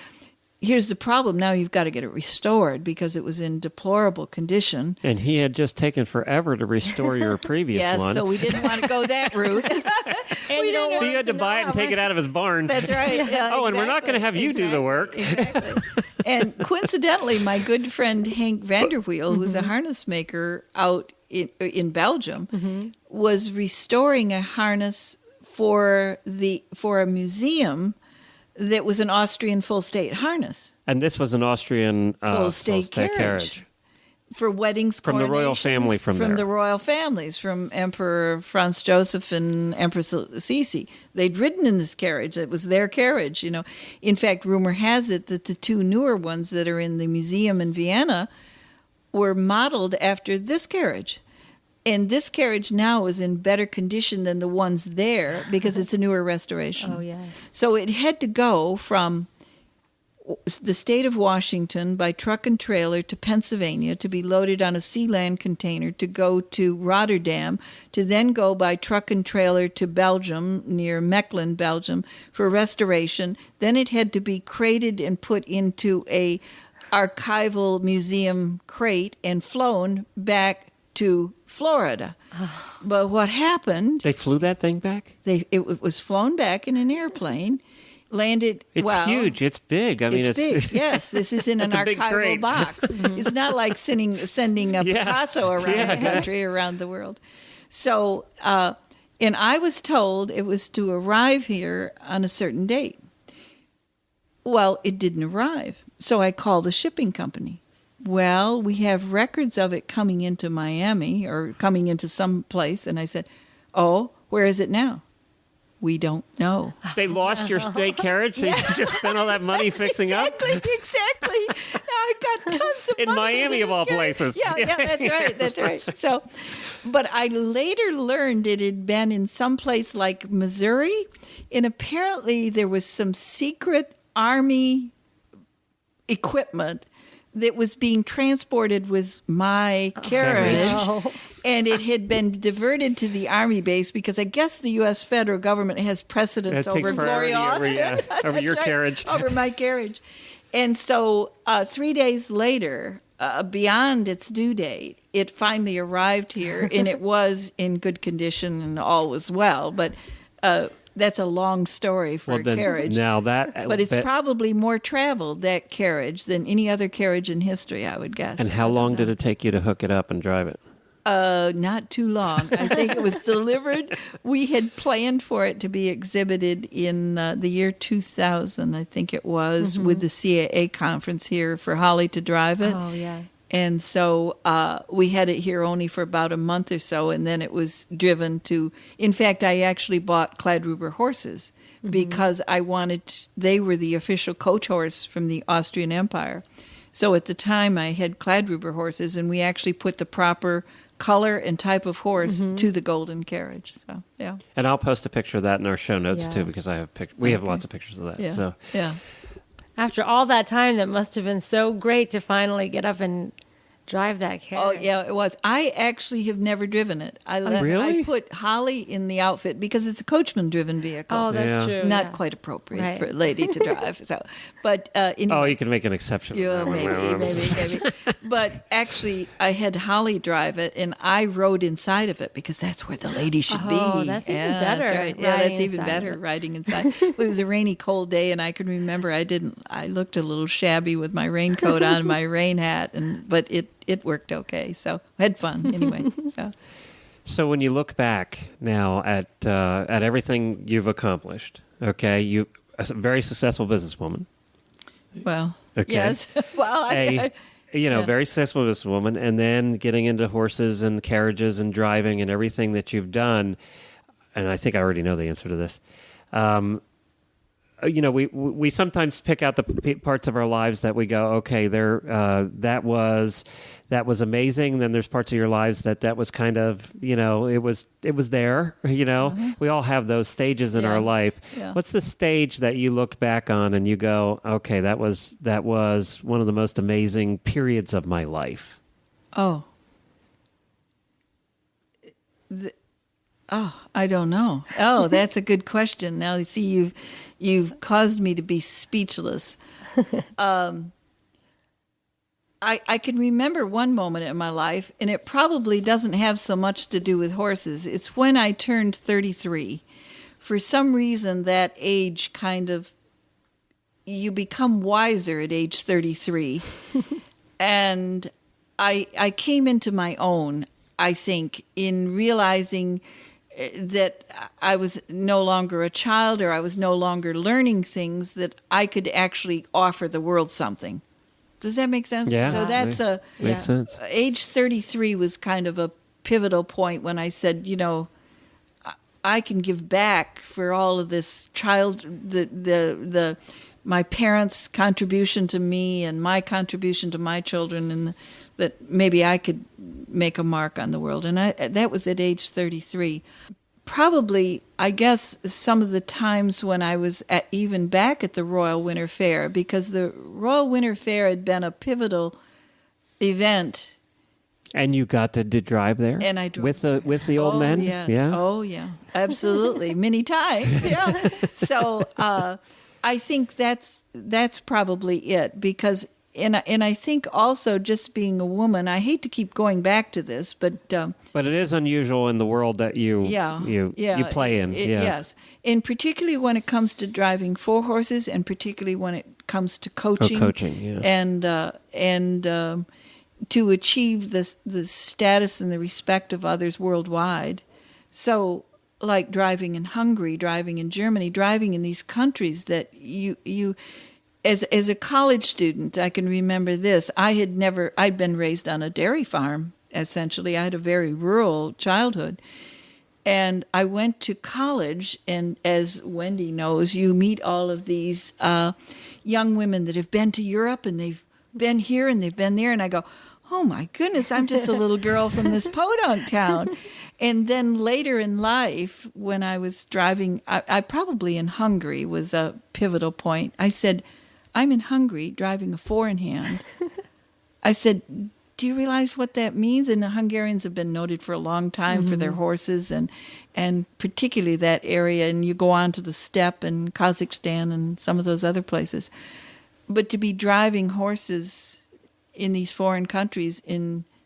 here's the problem. Now you've got to get it restored because it was in deplorable condition. And he had just taken forever to restore your previous yes, one. so we didn't want to go that route. So you had to buy it and take it out of his barn. That's right. Yeah, oh, and we're not going to have you do the work. Exactly. And coincidentally, my good friend Hank Vanderweel, who's a harness maker out in Belgium, was restoring a harness for a museum that was an Austrian full-state harness. And this was an Austrian full-state carriage. For weddings, from the royal family from there. the royal families, from Emperor Franz Joseph and Empress Sisi. They'd ridden in this carriage. It was their carriage, you know. In fact, rumor has it that the two newer ones that are in the museum in Vienna were modeled after this carriage. And this carriage now is in better condition than the ones there because it's a newer restoration. Oh, yeah. So it had to go from the state of Washington by truck and trailer to Pennsylvania to be loaded on a sea-land container to go to Rotterdam, to then go by truck and trailer to Belgium, near Mechelen, Belgium, for restoration. Then it had to be crated and put into a archival museum crate and flown back to Florida. But what happened... They flew that thing back? It was flown back in an airplane, landed... It's huge. It's big. I mean, it's big. Yes, this is in an archival box. It's not like sending a Picasso around the country, around the world. So, and I was told it was to arrive here on a certain date. Well, it didn't arrive. So I called the shipping company. Well, we have records of it coming into Miami or coming into some place. And I said, oh, where is it now? We don't know. They lost your state carriage, so you just spent all that money fixing exactly, up? Exactly. Now I got tons of in money. Miami, of all places. Yeah, that's right. So, but I later learned it had been in some place like Missouri, and apparently there was some secret Army equipment that was being transported with my carriage, and it had been diverted to the Army base because I guess the U.S. federal government has precedence over Gloria Austin. Over your carriage. Over my carriage. And so 3 days later, beyond its due date, it finally arrived here, and it was in good condition and all was well, but... that's a long story for a carriage. But it's probably more traveled, that carriage, than any other carriage in history, I would guess. And how long did it take you to hook it up and drive it? Not too long. I think it was delivered. We had planned for it to be exhibited in the year 2000, I think it was, with the CAA conference here for Holly to drive it. Oh, yeah. And so we had it here only for about a month or so, and then it was driven to... In fact, I actually bought Kladruber horses because they were the official coach horse from the Austrian Empire. So at the time, I had Kladruber horses, and we actually put the proper color and type of horse to the golden carriage. So, yeah. And I'll post a picture of that in our show notes, too, because I have we have lots of pictures of that. Yeah. So. Yeah. After all that time, that must have been so great to finally get up and drive that carriage. Oh, yeah, it was. I actually have never driven it. Really? I put Holly in the outfit because it's a coachman-driven vehicle. Oh, that's true. Not quite appropriate for a lady to drive. So, but anyway. Oh, you can make an exception. Yeah, maybe. But actually, I had Holly drive it, and I rode inside of it because that's where the lady should be. Oh, that's even better. That's right. Yeah, that's even better, riding inside. It was a rainy, cold day, and I can remember I looked a little shabby with my raincoat on, my rain hat, but it worked okay. So I had fun anyway. So when you look back now at everything you've accomplished, okay, you a very successful businesswoman. Well, okay. yes. Well, very successful businesswoman, and then getting into horses and carriages and driving and everything that you've done. And I think I already know the answer to this. We sometimes pick out the parts of our lives that we go, okay, that was amazing. Then there's parts of your lives that was kind of, it was there. We all have those stages in our life. Yeah. What's the stage that you look back on and you go, okay, that was one of the most amazing periods of my life? Oh. I don't know. Oh, that's a good question. Now, you see, you've caused me to be speechless. I can remember one moment in my life, and it probably doesn't have so much to do with horses. It's when I turned 33. For some reason, that age you become wiser at age 33. And I came into my own, I think, in realizing that I was no longer a child, or I was no longer learning things, that I could actually offer the world something. Does that make sense? Yeah. So that's makes sense. Age 33 was kind of a pivotal point when I said, I can give back for all of this my parents' contribution to me and my contribution to my children, and that maybe I could make a mark on the world. And that was at age 33. Probably, I guess, some of the times when I was even back at the Royal Winter Fair, because the Royal Winter Fair had been a pivotal event. And you got to drive there? And I drove with the old men? Yes. Yeah. Oh, yeah. Absolutely. Many times. Yeah. So I think that's probably it, because and I think also, just being a woman, I hate to keep going back to this, but it is unusual in the world that you play in. Yes, and particularly when it comes to driving 4 horses, and particularly when it comes to coaching. And to achieve the status and the respect of others worldwide. So, like driving in Hungary, driving in Germany, driving in these countries that you as a college student, I can remember this. I'd been raised on a dairy farm, essentially. I had a very rural childhood. And I went to college, and as Wendy knows, you meet all of these young women that have been to Europe, and they've been here and they've been there, and I go, oh my goodness, I'm just a little girl from this podunk town. And then later in life, when I was driving, I probably in Hungary was a pivotal point. I said, I'm in Hungary driving a 4-in-hand. I said, do you realize what that means? And the Hungarians have been noted for a long time for their horses, and particularly that area. And you go on to the steppe and Kazakhstan and some of those other places. But to be driving horses in these foreign countries,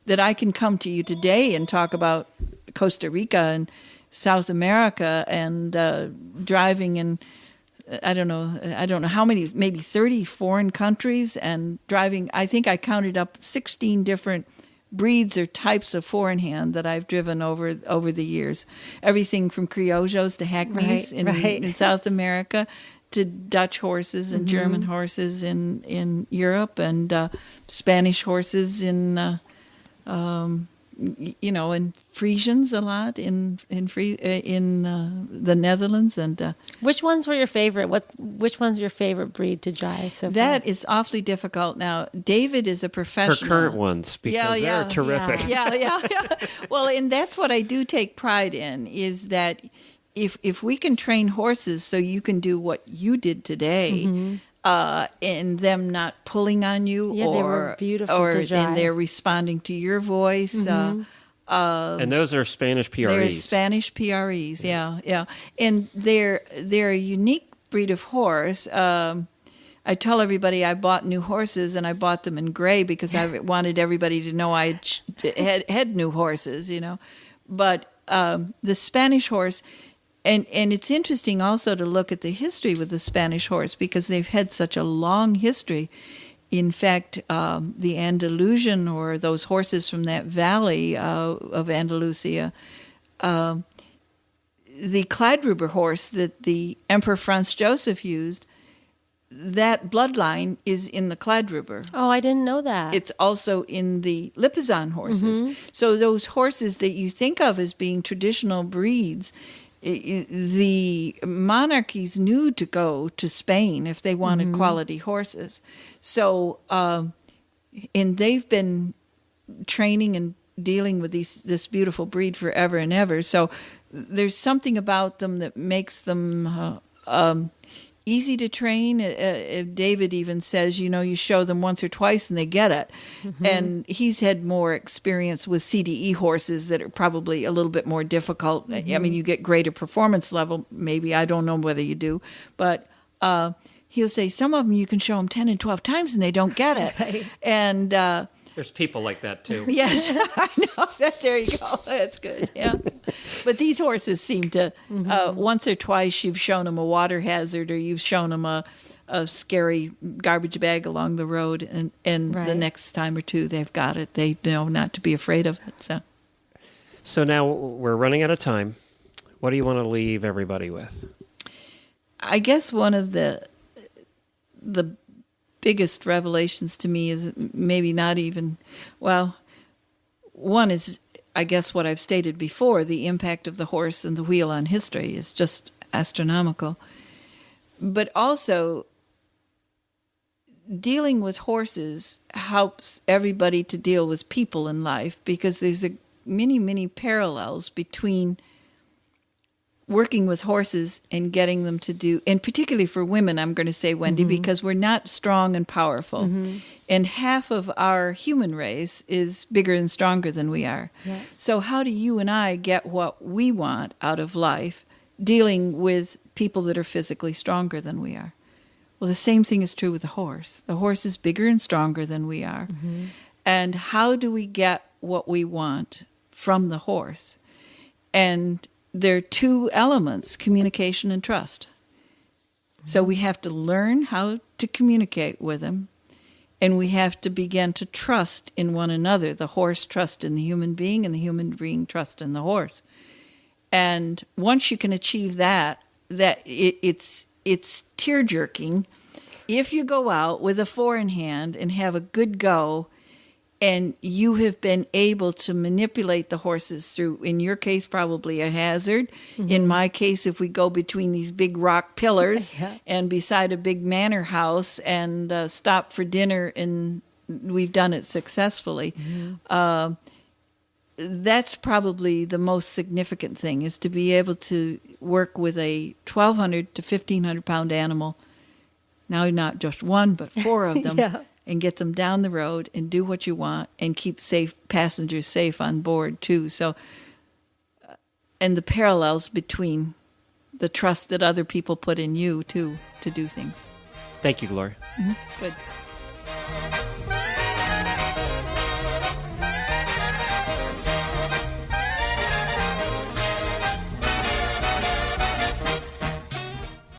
that I can come to you today and talk about Costa Rica and South America, and driving in, I don't know how many, maybe 30 foreign countries, and driving, I think I counted up 16 different breeds or types of 4-in-hand that I've driven over the years. Everything from criollos to hackneys in South America, to Dutch horses and German horses in Europe, and Spanish horses in and Frisians a lot in the Netherlands. And which ones were your favorite? Which one's your favorite breed to drive? So that far? Is awfully difficult. Now, David is a professional. Her current ones, because they're terrific. Yeah. Well, and that's what I do take pride in, is that if we can train horses so you can do what you did today. And them not pulling on you, they were beautiful to drive. And they're responding to your voice. And those are Spanish PREs. They're Spanish PREs, yeah. And they're a unique breed of horse. I tell everybody I bought new horses, and I bought them in gray because I wanted everybody to know I had new horses, But the Spanish horse. And it's interesting also to look at the history with the Spanish horse, because they've had such a long history. In fact, the Andalusian, or those horses from that valley of Andalusia, the Kladruber horse that the Emperor Franz Joseph used, that bloodline is in the Kladruber. Oh, I didn't know that. It's also in the Lipizan horses. So those horses that you think of as being traditional breeds, the monarchies knew to go to Spain if they wanted quality horses. So, and they've been training and dealing with this beautiful breed forever and ever. So there's something about them that makes them easy to train. David even says, you show them once or twice and they get it. And he's had more experience with CDE horses that are probably a little bit more difficult. I mean, you get greater performance level, maybe. I don't know whether you do. But he'll say some of them you can show them 10 and 12 times and they don't get it. Right. And There's people like that, too. yes, I know. There you go. That's good. Yeah. But these horses seem to, once or twice you've shown them a water hazard or you've shown them a scary garbage bag along the road, and Right. the next time or two they've got it. They know not to be afraid of it. So now we're running out of time. What do you want to leave everybody with? I guess one of the biggest revelations to me is maybe not even, one is, I guess, what I've stated before, the impact of the horse and the wheel on history is just astronomical. But also, dealing with horses helps everybody to deal with people in life, because there's many, many parallels between working with horses and getting them to do, and particularly for women, I'm going to say, Wendy, because we're not strong and powerful. And half of our human race is bigger and stronger than we are. Yeah. So how do you and I get what we want out of life dealing with people that are physically stronger than we are? Well, the same thing is true with the horse. The horse is bigger and stronger than we are. And how do we get what we want from the horse? And there are two elements, communication and trust. So we have to learn how to communicate with him, and we have to begin to trust in one another. The horse trust in the human being, and the human being trust in the horse. And once you can achieve that it's tear-jerking if you go out with a four in hand and have a good go, and you have been able to manipulate the horses through, in your case, probably a hazard. In my case, if we go between these big rock pillars and beside a big manor house and stop for dinner, and we've done it successfully, that's probably the most significant thing, is to be able to work with a 1,200 to 1,500 pound animal. Now, not just one, but four of them. And get them down the road and do what you want and keep passengers safe on board too. So, and the parallels between the trust that other people put in you too to do things. Thank you, Gloria. Good.